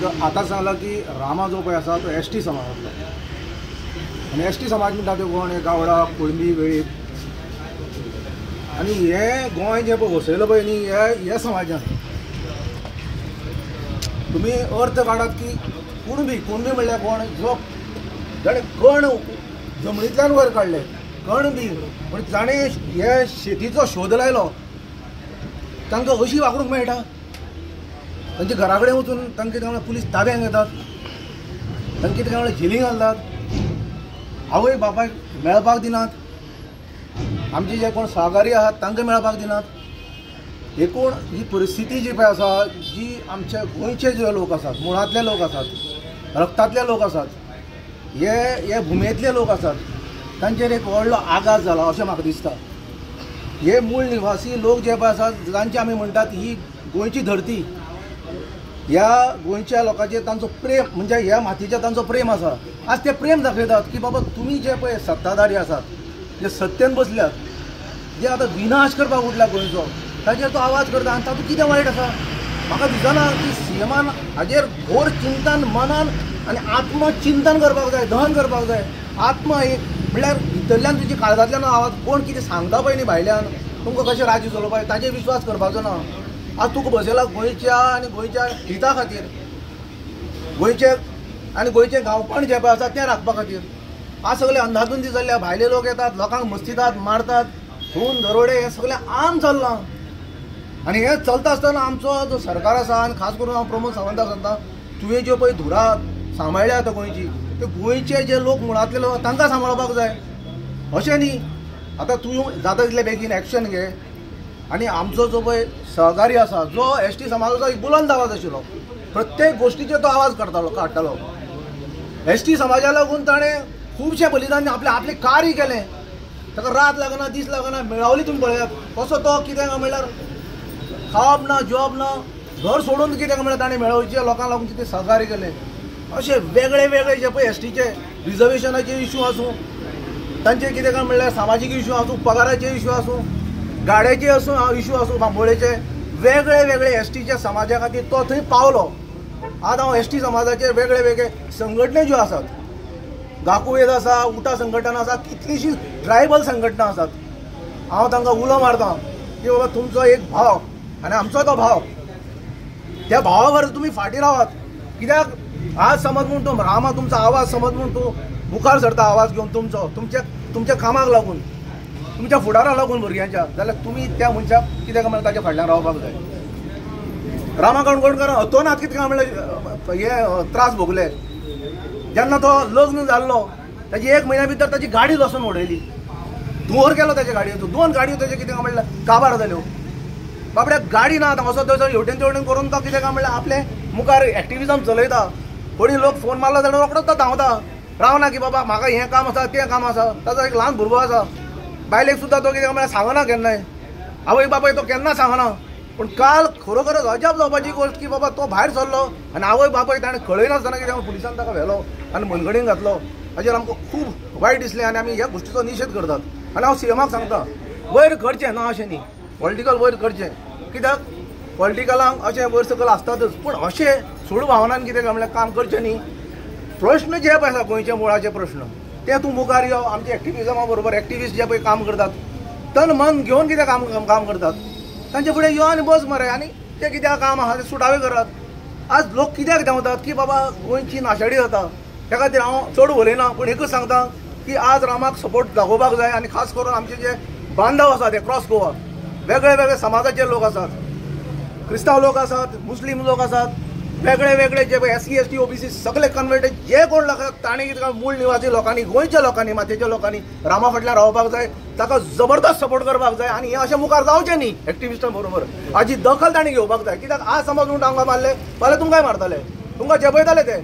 आता सांगला की रामा जो पळय आसा तो एसटी समाजातलो आनी एसटी समाज म्हणटा तो कोण गावडा कुळमी वेळीप आनी हे गोंय जे पळय वसयलो पळय न्ही हे समाजान तुमी अर्थ काढात की कुणबी म्हणल्यार कोण जो जाणे कण जमनींतल्यान वयर काडले कण बी पण जाणे हे शेतीचो शोध लायलो तांकां अशी वागणूक मेळटा तांच्या घरा कडेन वचून तांकां कितें म्हणल्यार पुलीस ताब्यात घेतात तांकां कितें म्हणल्यार जेलीन घालतात आवय बापायक मेळपाक दिनात आमचे जे कोण सहकारी आहात तांकां मेळपाक दिनात एकूण ही परिस्थिती जी पळय आसा जी आमचे गोंयचे जे लोक आसात मुळांतले लोक आसात रक्तांतले लोक आसात हे भुमेंतले लोक आसात तांचेर एक व्हडलो आघात जाला अशें म्हाका दिसता हे मूळ निवासी लोक जे पळय आसात जांचे आमी म्हणटात ही गोंयची धरती ह्या गोंयच्या लोकांचेर तांचो प्रेम म्हणजे ह्या मातयेचेर तांचो प्रेम आसा आज ते प्रेम दाखयतात की बाबा तुमी जे पळय सत्ताधारी आसात जे सत्तेन बसल्यात जे आतां विनाश करपाक उठला गोंयचो ताचेर तो आवाज करता आनी तातूंत कितें वायट आसा म्हाका दिसना की सीएमान हाजेर घोर चिंतन मनान आनी आत्मचिंतन करपाक जाय दहन करपाक जाय आत्म एक म्हणल्यार भितरल्यान तुजी काळजांतल्यान आवाज कोण कितें सांगता पळय न्ही भायल्यान तुमकां कशें राज्य चलोवपाक ताचेर विश्वास करपाचो ना आज तुका बसयला गोंयच्या आनी गोंयच्या हिता खातीर गोंयचे गांवपण जे पळय आसा तें राखपा खातीर आज सगळे अंधाधुंदी जाल्ल्या भायले लोक येतात लोकांक मस्तितात मारतात खून दरोडे हे सगळें आम चल्लां आनी हें चलता आसतना आमचो जो सरकार आसा आनी खास करून हांव प्रमोद सावंताक सांगता तुवें ज्यो पळय धुरा सांबाळल्या आतां गोंयची ते गोंयचे जे लोक मुळांतले लोक तांकां सांबाळपाक जाय अशें न्ही आतां तूं जाता तितले बेगीन एक्शन घे आनी आमचो जो पळय सहकारी आसा जो एसटी समाजाचो एक बुलंद आवाज आशिल्लो प्रत्येक गोश्टीचेर तो आवाज काडटालो एसटी समाजा लागून ताणें खुबशे बलिदान आपले कार्य केलें ताका रात लागना दीस लागना मेळावली तुमी पळयात कसो तो कितें म्हणल्यार खावप ना जॉब ना घर सोडून कितें म्हणल्यार ताणें मेळोवचे लोकांक लागून कितें सहकार्य केलें अशे वेगळे जे पळय एसटीचे रिजर्वेशनाचे इश्यू आसूं तांचे कितें काय म्हणल्यार सामाजीक इश्यू आसूं पगाराचे इश्यू आसूं गाड्याचे इश्यू आसूं बांबोळेचे वेगळे एसटीच्या समाजा खातीर तो थंय पावलो आज हांव एसटी समाजाचे वेगळे संघटना ज्यो आसात गाकुवेद आसा उटा संघटना आसा कितलीशीं ट्रायबल संघटना आसात हांव तांकां उलो मारतां की बाबा तुमचो एक भाव आनी आमचो तो भाव त्या भावा बरोबर तुमी फाटीं रावात कित्याक आज समज म्हूण तूं रामा तुमचो आवाज समज म्हूण तूं मुखार सरता आवाज घेवन तुमच्या कामाक लागून तुमच्या फुडाराक लागून भुरग्यांच्या जाल्यार तुमी त्या मनशाक कितें काय म्हणल्यार ताच्या फाटल्यान रावपाक जाय रामा काणकोणकार अतोनात कितें काय म्हणल्यार हे त्रास भोगले जेन्ना तो लग्न जाल्लो ताची 1 म्हयन्या भितर ताची गाडी वचून उडयली धुंवर केलो ताच्या गाडयेचो 2 गाडयो ताचे कितें काय म्हणल्यार काबार जाल्यो बाबड्याक गाडी ना आतां असो थंयसर हेवटेन तेवटेन करून तो कितें काय म्हणल्यार आपले मुखार एक्टिविजम चलयता कोणी लोक फोन मारला जाल्यार रोखडोच तो धांवता रावना की बाबा म्हाका हें काम आसा तें काम आसा ताचो एक ल्हान भुरगो आसा बायलेक सुद्दां तो कितें म्हणल्यार सांगना केन्नाय आवय बापाय तो केन्ना सांगना पूण काल खरोखरच अजाप जावपाची गोश्ट की बाबा तो भायर सरलो आनी आवय बापाय ताणें कळयनासतना कितें पुलिसान ताका व्हेलो आनी मनगडीन घातलो हाजेर आमकां खूब वायट दिसलें आनी आमी ह्या गोश्टीचो निशेध करतात आनी हांव सीएमाक सांगता वयर करचें ना अशें न्ही पॉलिटिकल वयर करचें कित्याक पॉलिटिकलांक अशें वयर सकयल आसतातच पूण अशें सूड भावनान कितें काय म्हणल्यार काम करचें न्ही प्रश्न जे पळय आसा गोंयचे मुळाचे प्रश्न ते तूं मुखार यो आमचे एक्टिविजमा बरोबर एक्टिविस्ट जे पळय काम करतात तन मन घेवन कितें काम करतात तांचे फुडें यो आनी बस मरे आनी ते कित्याक काम आहा ते सुटावे करात आज लोक कित्याक धांवतात की बाबा गोंयची नाशाडी जाता त्या खातीर हांव चड उलयना पूण एकूच सांगता की आज रामाक सपोर्ट दाखोवपाक जाय आनी खास करून आमचे जे बांदव आसात ते क्रॉस गोवा वेगळे समाजाचे लोक आसात क्रिस्तांव लोक आसात मुस्लीम लोक आसात वेगळे जे SC ST OBC सगळे कन्वर्टेड जे कोण लोक ताणें कितें मूळ निवासी लोकांनी गोंयच्या लोकांनी मातयेच्या लोकांनी रामा फाटल्यान रावपाक जाय ताका जबरदस्त सपोर्ट करपाक जाय आनी हें अशें मुखार जावचें न्ही एक्टिविस्टां बरोबर हाजी दखल ताणें घेवपाक जाय कित्याक आज समज म्हूण तांकां मारले फाल्यां तुमकांय मारतले तुमकां जेपयतले ते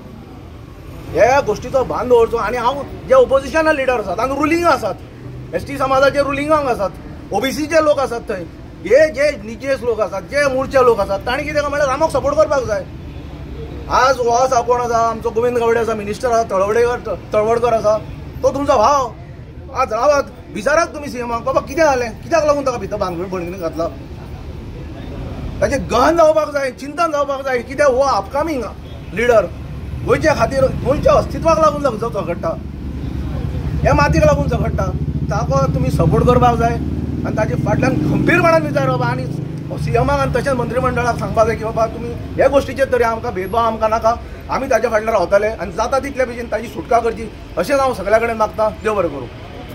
ह्या गोश्टीचो भान दवरचो आनी हांव जे ओपोजिशनल लिडर आसात आनी रुलिंग आसात ST समाजाचे रुलिंगांक आसात OBCचे लोक आसात थंय हे जे निजेस लोक आसात जे मूळचे लोक आसात ताणें कितें म्हणल्यार रामाक सपोर्ट करपाक जाय आज हो आसा कोण आसा आमचो गोविंद गावडे आसा मिनिस्टर आसा तळवडकर आसा तो तुमचो भाव आज रावात विचारात तुमी सीएमाक बाबा कितें जालें कित्याक लागून ताका भितर भानगडीन घातला ताचें गहन जावपाक जाय चिंतन जावपाक जाय कित्याक हो अपकमींग लिडर गोंयच्या खातीर गोंयच्या अस्तित्वाक लागून झगडटा, हे मातयेक लागून झगडटा, ताका तुमी सपोर्ट करपाक जाय आनी ताचे फाटल्यान खंबीरपणान विचार बाबा आनी सीएमाक आनी तशेंच मंत्रिमंडळाक सांगपाक जाय की बाबा तुमी हे गोश्टीचेर तरी आमकां भेदभाव आमकां नाका, आमी ताच्या फाटल्यान रावतले आनी जाता तितले बेगीन ताची सुटका करची, अशेंच हांव सगळ्या कडेन मागता. देव बरें करूं.